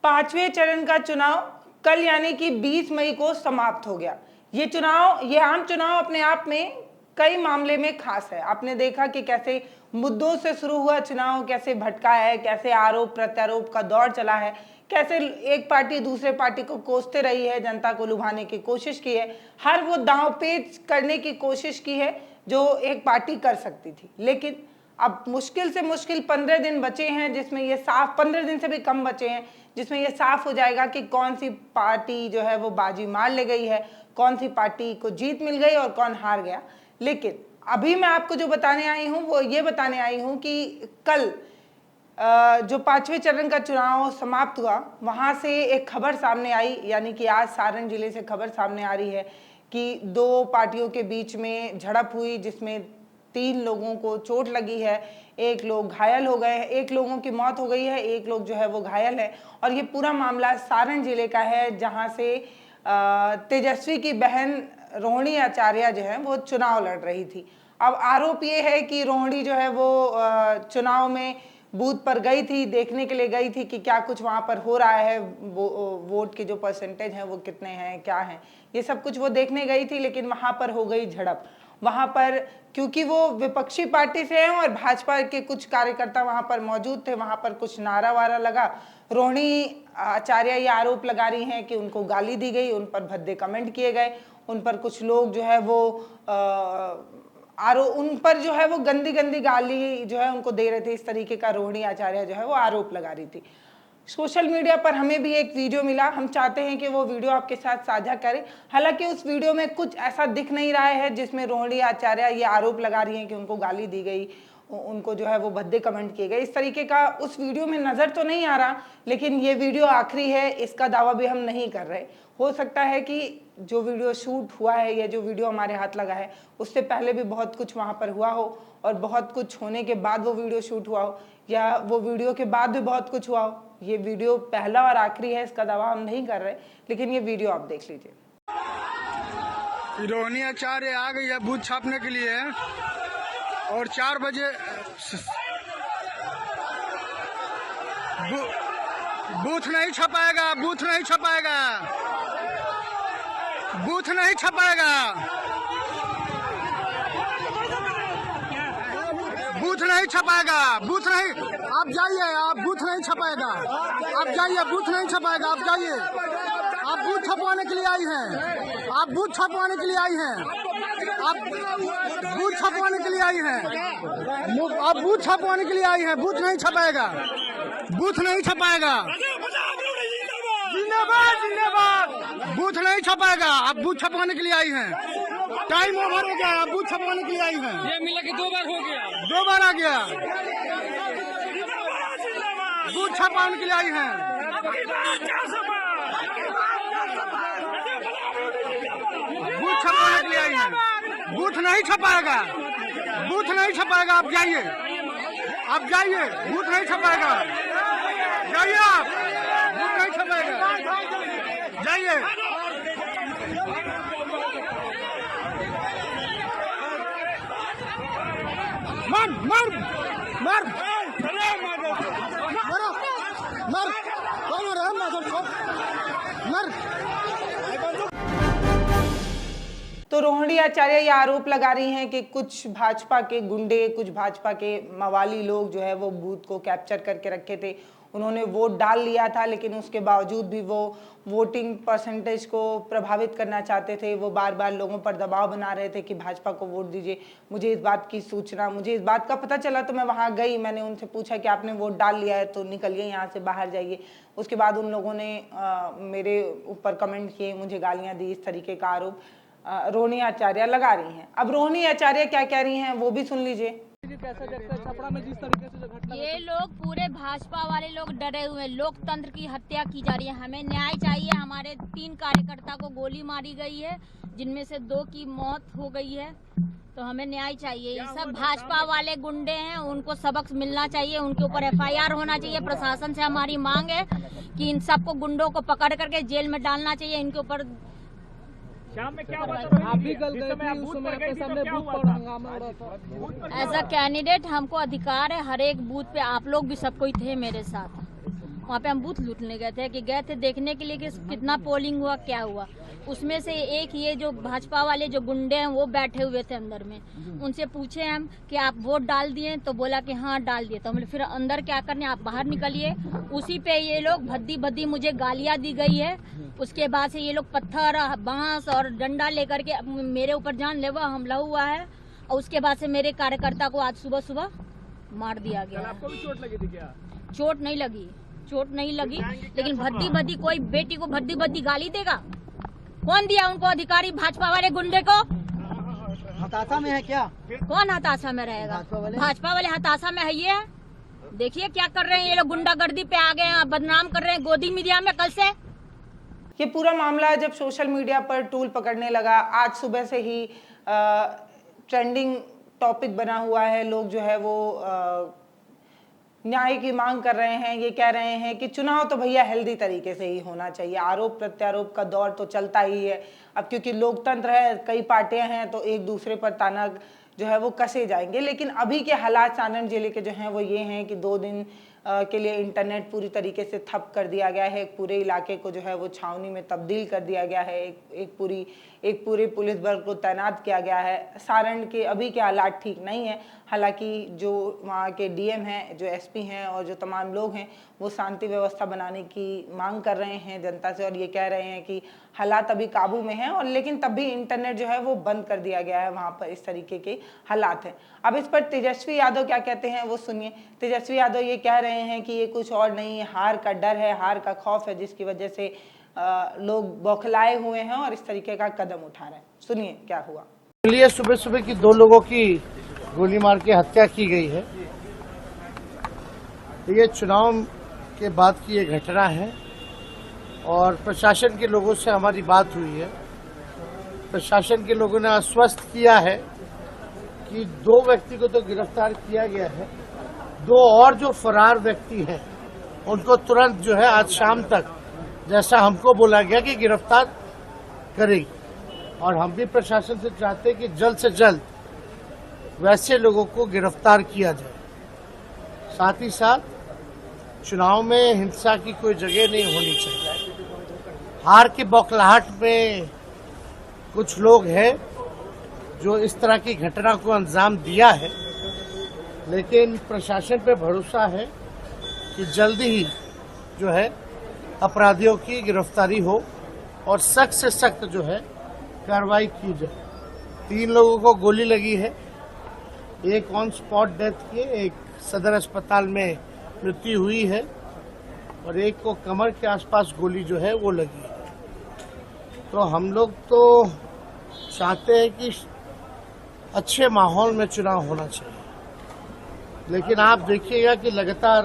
पांचवें चरण का चुनाव कल यानी कि 20 मई को समाप्त हो गया। ये आम चुनाव अपने आप में कई मामले में खास है। आपने देखा कि कैसे मुद्दों से शुरू हुआ चुनाव कैसे भटका है, कैसे आरोप प्रत्यारोप का दौर चला है, कैसे एक पार्टी दूसरे पार्टी को कोसते रही है, जनता को लुभाने की कोशिश की है, हर वो दांव पेच करने की कोशिश की है जो एक पार्टी कर सकती थी। लेकिन अब मुश्किल से मुश्किल 15 दिन बचे हैं, जिसमें ये साफ 15 दिन से भी कम बचे हैं, जिसमें ये साफ हो जाएगा कि कौन सी पार्टी जो है वो बाजी मार ले गई है, कौन सी पार्टी को जीत मिल गई और कौन हार गया। लेकिन अभी मैं आपको जो बताने आई हूँ वो ये बताने आई हूँ कि कल जो पांचवें चरण का चुनाव समाप्त हुआ वहाँ से एक खबर सामने आई, यानी कि आज सारण जिले से खबर सामने आ रही है कि दो पार्टियों के बीच में झड़प हुई, जिसमें 3 लोगों को चोट लगी है, 1 लोग घायल हो गए हैं, 1 लोगों की मौत हो गई है, 1 लोग जो है वो घायल है। और ये पूरा मामला सारण जिले का है, जहाँ से तेजस्वी की बहन रोहिणी आचार्य जो है वो चुनाव लड़ रही थी। अब आरोप ये है कि रोहिणी जो है वो चुनाव में बूथ पर गई थी, देखने के लिए गई थी कि क्या कुछ वहाँ पर हो रहा है, वोट के जो परसेंटेज हैं वो कितने हैं, क्या हैं, ये सब कुछ वो देखने गई थी। लेकिन वहाँ पर हो गई झड़प। वहाँ पर क्योंकि वो विपक्षी पार्टी से हैं और भाजपा के कुछ कार्यकर्ता वहाँ पर मौजूद थे, वहाँ पर कुछ नारा वारा लगा। रोहिणी आचार्य ये आरोप लगा रही हैं कि उनको गाली दी गई, उन पर भद्दे कमेंट किए गए, उन पर कुछ लोग जो है वो उन पर जो है वो गंदी गंदी गाली जो है उनको दे रहे थे। इस तरीके का रोहिणी आचार्य जो है वो आरोप लगा रही थी। सोशल मीडिया पर हमें भी एक वीडियो मिला, हम चाहते हैं कि वो वीडियो आपके साथ साझा करें। हालांकि उस वीडियो में कुछ ऐसा दिख नहीं रहा है जिसमें रोहिणी आचार्य ये आरोप लगा रही हैं कि उनको गाली दी गई, उनको जो है वो भद्दे कमेंट किए गए, इस तरीके का उस वीडियो में नज़र तो नहीं आ रहा। लेकिन ये वीडियो आखिरी है, इसका दावा भी हम नहीं कर रहे। हो सकता है कि जो वीडियो शूट हुआ है या जो वीडियो हमारे हाथ लगा है उससे पहले भी बहुत कुछ वहाँ पर हुआ हो और बहुत कुछ होने के बाद वो वीडियो शूट हुआ हो, या वो वीडियो के बाद भी बहुत कुछ हुआ हो। ये वीडियो पहला और आखिरी है, इसका दावा हम नहीं कर रहे, लेकिन ये वीडियो आप देख लीजिए। रोहिणी आचार्य आ गई है बूथ छापने के लिए और 4 बजे बूथ नहीं छपाएगा, बूथ नहीं छपाएगा, बूथ नहीं छपाएगा, बूथ नहीं छपाएगा, बूथ नहीं। आप जाइए, आप बूथ नहीं छपाएगा, आप जाइए, बूथ नहीं छपाएगा, आप जाइए। आप बूथ छपवाने के लिए आई हैं, आप बूथ छपवाने के लिए आई हैं, आप बूथ छपवाने के लिए आई हैं, आप बूथ छपवाने के लिए आई हैं। बूथ नहीं छपाएगा, बूथ नहीं छपाएगा, जिंदाबाद जिंदाबाद। बूथ नहीं छपाएगा, आप बूथ छपवाने के लिए आई हैं। टाइम ओवर हो गया, आप बूथ छपवाने के लिए आई हैं। ये मिला कि 2 बार हो गया, 2 बार आ गया। बूथ छपवाने के लिए आई हैं। बूथ छपवाने के लिए आई हैं। बूथ नहीं छपाएगा, बूथ नहीं छपाएगा, आप जाइए, आप जाइए, बूथ नहीं छपाएगा, जाइए आप, बूथ नहीं छपाएगा, जाइए। मर मर मर मरो मर कौन रहा मर। तो रोहिणी आचार्य ये आरोप लगा रही हैं कि कुछ भाजपा के गुंडे, कुछ भाजपा के मवाली लोग जो है वो बूथ को कैप्चर करके रखे थे। उन्होंने वोट डाल लिया था, लेकिन उसके बावजूद भी वो वोटिंग परसेंटेज को प्रभावित करना चाहते थे। वो बार बार लोगों पर दबाव बना रहे थे कि भाजपा को वोट दीजिए। मुझे इस बात की सूचना, मुझे इस बात का पता चला तो मैं वहाँ गई, मैंने उनसे पूछा कि आपने वोट डाल लिया है तो निकलिए यहाँ से, बाहर जाइए। उसके बाद उन लोगों ने मेरे ऊपर कमेंट किए, मुझे गालियाँ दी। इस तरीके का आरोप रोहिणी आचार्य लगा रही हैं। अब रोहिणी आचार्य क्या कह रही हैं वो भी सुन लीजिए। कैसा देखते हैं छपरा में जिस तरीके से जो घटना, ये लोग पूरे भाजपा वाले लोग डरे हुए हैं। लोकतंत्र की हत्या की जा रही है, हमें न्याय चाहिए। हमारे 3 कार्यकर्ता को गोली मारी गई है, जिनमें से 2 की मौत हो गई है, तो हमें न्याय चाहिए। ये सब भाजपा वाले गुंडे हैं, उनको सबक मिलना चाहिए, उनके ऊपर FIR होना चाहिए। प्रशासन से हमारी मांग है कि इन सबको गुंडों को पकड़ करके जेल में डालना चाहिए। इनके ऊपर शाम में क्या हुआ? आप भी कल गए थे, उस समय आपके सामने बूथ पर हंगामा हो रहा था। एज अ कैंडिडेट हमको अधिकार है हर एक बूथ पे, आप लोग भी सब कोई थे मेरे साथ, वहाँ पे हम बूथ लूटने गए थे देखने के लिए कि कितना पोलिंग हुआ, क्या हुआ। उसमें से एक ये जो भाजपा वाले जो गुंडे हैं वो बैठे हुए थे अंदर में। उनसे पूछे हम कि आप वोट डाल दिए, तो बोला कि हाँ डाल दिए। तो हम फिर अंदर क्या करने, आप बाहर निकलिए। उसी पे ये लोग भद्दी भद्दी मुझे गालियां दी गई है। उसके बाद से ये लोग पत्थर, बांस और डंडा लेकर के मेरे ऊपर जानलेवा हमला हुआ है। और उसके बाद से मेरे कार्यकर्ता को आज सुबह सुबह मार दिया गया। आपको भी चोट लगी थी क्या? चोट नहीं लगी, लेकिन भद्दी भद्दी, कोई बेटी को भद्दी भद्दी गाली देगा? कौन दिया उनको अधिकारी? भाजपा वाले गुंडे को। हताशा में है क्या? कौन हताशा में रहेगा? भाजपा वाले हताशा में है। ये देखिए क्या कर रहे हैं ये लोग, गुंडागर्दी पे आ गए हैं, बदनाम कर रहे हैं गोदी मीडिया में कल से। ये पूरा मामला जब सोशल मीडिया पर टूल पकड़ने लगा, आज सुबह से ही ट्रेंडिंग टॉपिक बना हुआ है। लोग जो है वो न्याय की मांग कर रहे हैं। ये कह रहे हैं कि चुनाव तो भैया हेल्दी तरीके से ही होना चाहिए। आरोप प्रत्यारोप का दौर तो चलता ही है अब, क्योंकि लोकतंत्र है, कई पार्टियां हैं, तो एक दूसरे पर ताना जो है वो कसे जाएंगे। लेकिन अभी के हालात सारण जिले के जो हैं वो ये हैं कि 2 दिन के लिए इंटरनेट पूरी तरीके से ठप कर दिया गया है। पूरे इलाके को जो है वो छावनी में तब्दील कर दिया गया है। एक पूरे पुलिस बल को तैनात किया गया है। सारण के अभी के हालात ठीक नहीं है। हालांकि जो वहाँ के डीएम हैं, जो एसपी हैं और जो तमाम लोग हैं वो शांति व्यवस्था बनाने की मांग कर रहे हैं जनता से, और ये कह रहे हैं कि हालात अभी काबू में हैं। और लेकिन तब भी इंटरनेट जो है वो बंद कर दिया गया है वहाँ पर। इस तरीके के हालात हैं। अब इस पर तेजस्वी यादव क्या कहते हैं वो सुनिए। तेजस्वी यादव ये कह रहे हैं कि ये कुछ और नहीं, हार का डर है, हार का खौफ है, जिसकी वजह से लोग बौखलाए हुए हैं और इस तरीके का कदम उठा रहे हैं। सुनिए क्या हुआ। लिए सुबह सुबह की 2 लोगों की गोली मार के हत्या की गई है। ये चुनाव के बाद की ये घटना है और प्रशासन के लोगों से हमारी बात हुई है। प्रशासन के लोगों ने आश्वस्त किया है कि 2 व्यक्ति को तो गिरफ्तार किया गया है, 2 और जो फरार व्यक्ति हैं उनको तुरंत जो है आज शाम तक, जैसा हमको बोला गया कि गिरफ्तार करेगी। और हम भी प्रशासन से चाहते हैं कि जल्द से जल्द वैसे लोगों को गिरफ्तार किया जाए। साथ ही साथ चुनाव में हिंसा की कोई जगह नहीं होनी चाहिए। हार की बौखलाहट में कुछ लोग हैं जो इस तरह की घटना को अंजाम दिया है, लेकिन प्रशासन पे भरोसा है कि जल्दी ही जो है अपराधियों की गिरफ्तारी हो और सख्त से सख्त जो है कार्रवाई की जाए। 3 लोगों को गोली लगी है, एक ऑन स्पॉट डेथ की, एक सदर अस्पताल में मृत्यु हुई है और एक को कमर के आसपास गोली जो है वो लगी है। तो हम लोग तो चाहते हैं कि अच्छे माहौल में चुनाव होना चाहिए, लेकिन आप देखिएगा कि लगातार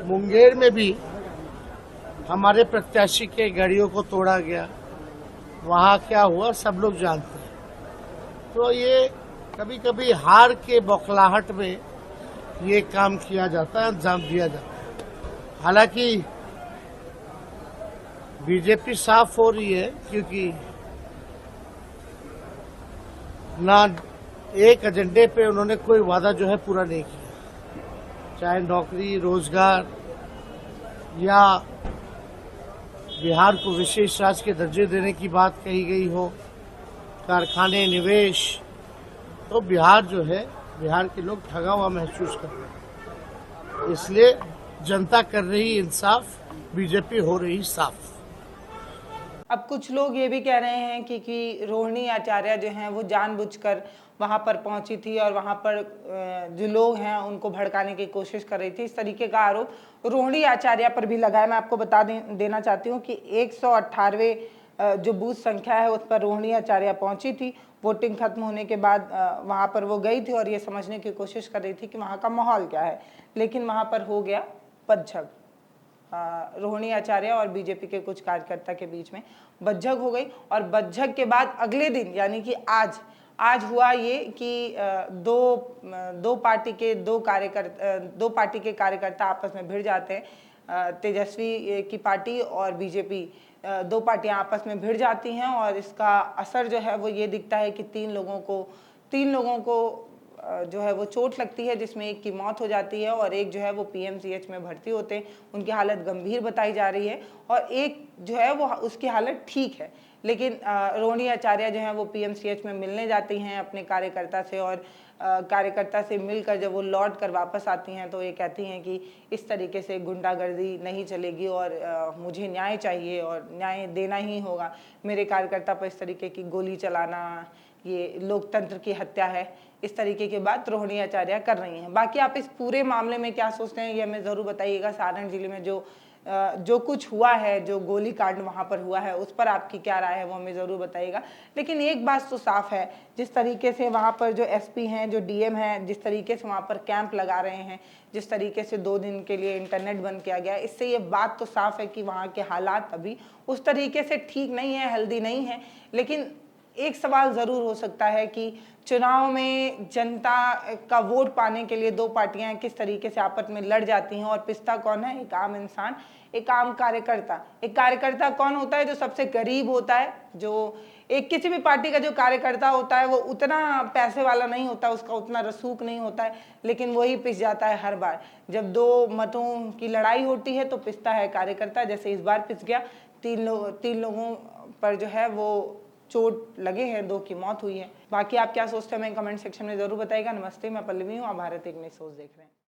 मुंगेर में भी हमारे प्रत्याशी के गाड़ियों को तोड़ा गया। वहाँ क्या हुआ सब लोग जानते हैं। तो ये कभी कभी हार के बौखलाहट में ये काम किया जाता है, अंजाम दिया जाता है। हालांकि बीजेपी साफ हो रही है, क्योंकि ना एक एजेंडे पे उन्होंने कोई वादा जो है पूरा नहीं किया, चाहे नौकरी, रोजगार या बिहार को विशेष राज्य के दर्जे देने की बात कही गई हो, कारखाने, निवेश। तो बिहार जो है, बिहार के लोग ठगा हुआ महसूस कर रहे हैं। इसलिए जनता कर रही इंसाफ, बीजेपी हो रही साफ। अब कुछ लोग ये भी कह रहे हैं कि रोहिणी आचार्य जो हैं वो जानबूझकर वहाँ पर पहुंची थी और वहाँ पर जो लोग हैं उनको भड़काने की कोशिश कर रही थी। इस तरीके का आरोप रोहिणी आचार्य पर भी लगाया। मैं आपको बता देना चाहती हूँ कि 118वें जो बूथ संख्या है उस पर रोहिणी आचार्य पहुंची थी। वोटिंग खत्म होने के बाद वहाँ पर वो गई थी और ये समझने की कोशिश कर रही थी कि वहाँ का माहौल क्या है, लेकिन वहाँ पर हो गया बज्झक। रोहिणी आचार्य और बीजेपी के कुछ कार्यकर्ता के बीच में बज्झक हो गई और बज्झक के बाद अगले दिन यानी कि आज हुआ ये कि दो पार्टी के कार्यकर्ता आपस में भिड़ जाते हैं। तेजस्वी की पार्टी और बीजेपी 2 पार्टियां आपस में भिड़ जाती हैं और इसका असर जो है वो ये दिखता है कि 3 लोगों को जो है वो चोट लगती है, जिसमें एक की मौत हो जाती है और एक जो है वो पीएमसीएच में भर्ती होते हैं। उनकी हालत गंभीर बताई जा रही है और एक जो है वो उसकी हालत ठीक है। लेकिन रोहिणी आचार्य जो है वो पीएमसीएच में मिलने जाती हैं अपने कार्यकर्ता से और कार्यकर्ता से मिलकर जब वो लौट कर वापस आती हैं तो ये कहती हैं कि इस तरीके से गुंडागर्दी नहीं चलेगी और मुझे न्याय चाहिए और न्याय देना ही होगा। मेरे कार्यकर्ता पर इस तरीके की गोली चलाना ये लोकतंत्र की हत्या है। इस तरीके की बात रोहिणी आचार्य कर रही हैं। बाकी आप इस पूरे मामले में क्या सोचते हैं ये हमें ज़रूर बताइएगा। सारण जिले में जो कुछ हुआ है, जो गोली कांड वहाँ पर हुआ है, उस पर आपकी क्या राय है वो हमें ज़रूर बताइएगा। लेकिन एक बात तो साफ है, जिस तरीके से वहाँ पर जो एसपी हैं, जो डीएम हैं, जिस तरीके से वहाँ पर कैंप लगा रहे हैं, जिस तरीके से 2 दिन के लिए इंटरनेट बंद किया गया, इससे ये बात तो साफ है कि वहाँ के हालात अभी उस तरीके से ठीक नहीं है, हेल्दी नहीं है। लेकिन एक सवाल ज़रूर हो सकता है कि चुनाव में जनता का वोट पाने के लिए 2 पार्टियां किस तरीके से आपस में लड़ जाती हैं और पिसता कौन है? एक आम इंसान, एक आम कार्यकर्ता। एक कार्यकर्ता कौन होता है? जो सबसे गरीब होता है, जो एक किसी भी पार्टी का जो कार्यकर्ता होता है वो उतना पैसे वाला नहीं होता, उसका उतना रसूख नहीं होता है, लेकिन वही पिस जाता है हर बार। जब 2 मतों की लड़ाई होती है तो पिसता है कार्यकर्ता, जैसे इस बार पिस गया। 3 लोगों पर जो है वो चोट लगे हैं, 2 की मौत हुई है। बाकी आप क्या सोचते हैं हमें कमेंट सेक्शन में ज़रूर बताइएगा। नमस्ते, मैं पल्लवी हूँ, आप भारत एक नई सोच देख रहे हैं।